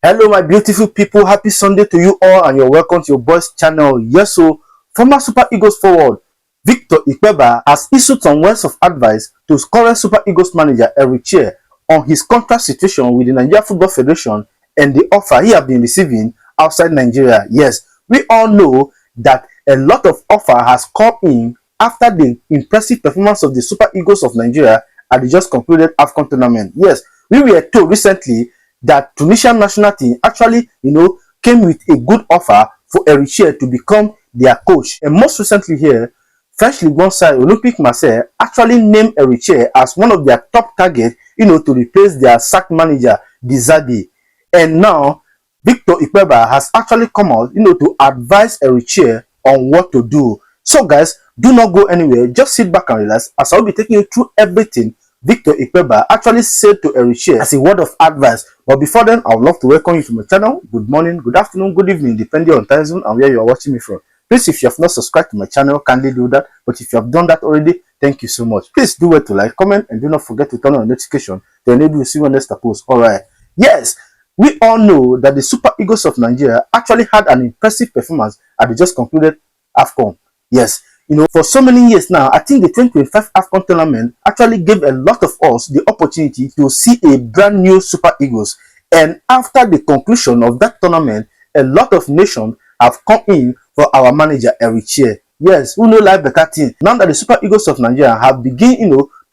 Hello my beautiful people, happy Sunday to you all and you're welcome to your boys channel. Yes, so former Super Eagles forward Victor Ikpeba has issued some words of advice to his current Super Eagles manager Eric Chelle on his contract situation with the Nigeria Football Federation and the offer he has been receiving outside Nigeria. Yes, we all know that a lot of offer has come in after the impressive performance of the Super Eagles of Nigeria at the just concluded AFCON tournament. Yes, we were told recently that Tunisian national team actually, came with a good offer for Eric Chelle to become their coach. And most recently here, French League One side Olympic Marseille actually named Eric Chelle as one of their top targets, to replace their sacked manager, Zerbi. And now, Victor Ikpeba has actually come out, to advise Eric Chelle on what to do. So guys, do not go anywhere. Just sit back and relax as I'll be taking you through everything Victor Ikpeba actually said to Eric Chelle as a word of advice. But before then, I would love to welcome you to my channel. Good morning, good afternoon, good evening, depending on time zone and where you are watching me from. Please, if you have not subscribed to my channel, kindly do that. But if you have done that already, thank you so much. Please do well to like, comment, and do not forget to turn on the notification to enable you to see when next I post. Alright. Yes, we all know that the Super Eagles of Nigeria actually had an impressive performance at the just concluded AFCON. Yes. For so many years now, I think the 2025 AFCON tournament actually gave a lot of us the opportunity to see a brand new Super Eagles. And after the conclusion of that tournament, a lot of nations have come in for our manager, Eric Chelle. Yes, who know life better thing. Now that the Super Eagles of Nigeria have begun,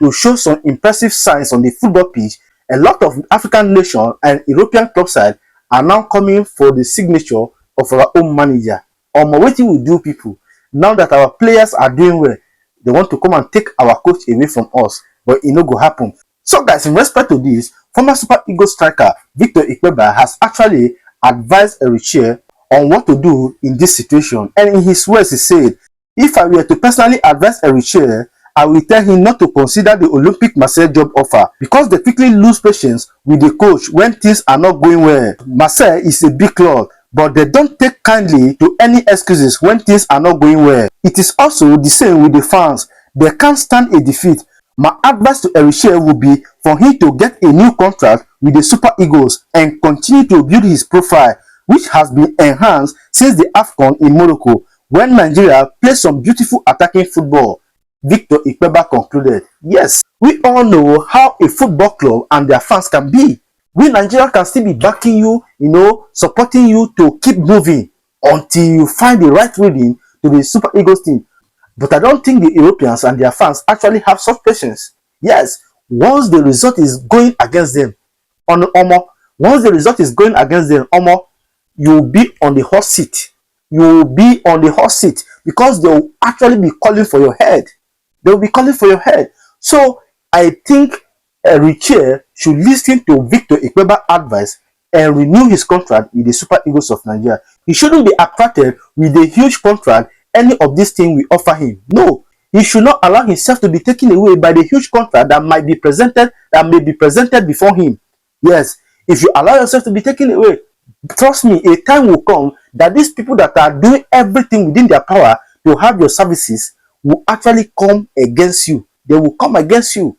to show some impressive signs on the football pitch, a lot of African nations and European club side are now coming for the signature of our own manager. What we do, people? Now that our players are doing well, they want to come and take our coach away from us, but it no go happen. So guys, in respect to this, former Super Eagles striker Victor Ikpeba has actually advised Eric Chelle on what to do in this situation. And in his words, he said, if I were to personally advise Eric Chelle, I will tell him not to consider the Olympic Marseille job offer because they quickly lose patience with the coach when things are not going well. Marseille is a big club, but they don't take kindly to any excuses when things are not going well. It is also the same with the fans. They can't stand a defeat. My advice to Eric Chelle would be for him to get a new contract with the Super Eagles and continue to build his profile, which has been enhanced since the AFCON in Morocco, when Nigeria played some beautiful attacking football. Victor Ikpeba concluded. Yes, we all know how a football club and their fans can be. We Nigeria can still be backing you, supporting you to keep moving until you find the right reading to the Super Eagles team. But I don't think the Europeans and their fans actually have such patience. Yes, once the result is going against them, you'll be on the hot seat. You'll be on the hot seat because they'll actually be calling for your head. They'll be calling for your head. So I think Eric Chelle should listen to Victor Ikpeba's advice and renew his contract with the Super Eagles of Nigeria. He shouldn't be attracted with a huge contract any of these things we offer him. No, he should not allow himself to be taken away by the huge contract that may be presented before him. Yes, if you allow yourself to be taken away, trust me, a time will come that these people that are doing everything within their power to have your services will actually come against you. They will come against you.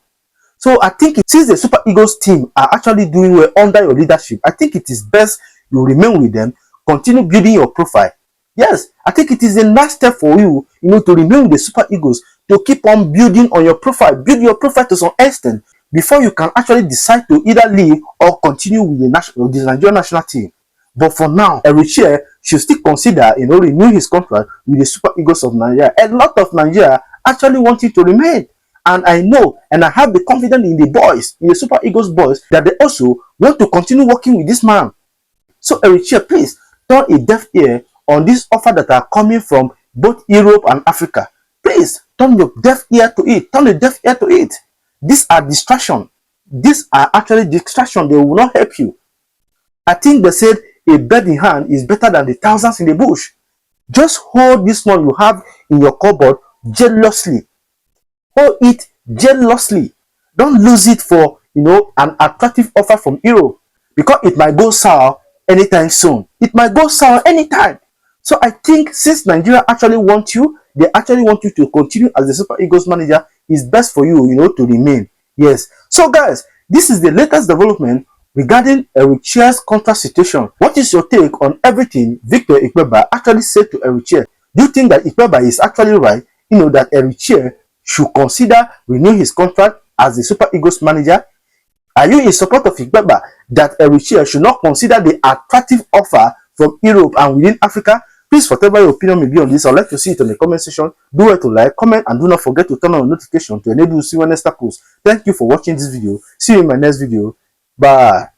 So I think since the Super Eagles team are actually doing well under your leadership, I think it is best you remain with them, continue building your profile. Yes, I think it is a nice step for you, to remain with the Super Eagles, to keep on building on your profile, build your profile to some extent before you can actually decide to either leave or continue with the Nigerian national team. But for now, Eric Chelle should still consider, renew his contract with the Super Eagles of Nigeria. A lot of Nigeria actually want him to remain. And I know, and I have the confidence in the boys, in the Super Eagles boys, that they also want to continue working with this man. So Eric Chelle, please turn a deaf ear on this offer that are coming from both Europe and Africa. Please turn your deaf ear to it. Turn a deaf ear to it. These are distractions. These are actually distractions. They will not help you. I think they said a bird in hand is better than the thousands in the bush. Just hold this one you have in your cupboard jealously. Hold it jealously. Don't lose it for an attractive offer from Europe, because it might go sour anytime soon. It might go sour anytime. So I think since Nigeria actually want you, they actually want you to continue as the Super Eagles manager, it's best for you, to remain. Yes. So guys, this is the latest development regarding Eric Chelle's contract situation. What is your take on everything Victor Ikpeba actually said to Eric Chelle? Do you think that Ikpeba is actually right, that Eric Chelle should consider renewing his contract as the Super Eagles manager? Are you in support of Ikpeba that Eric Chelle should not consider the attractive offer from Europe and within Africa? Please, whatever your opinion may be on this, I'd like to see it in the comment section. Do well to like, comment, and do not forget to turn on notification to enable you to see when next post. Thank you for watching this video. See you in my next video. Bye.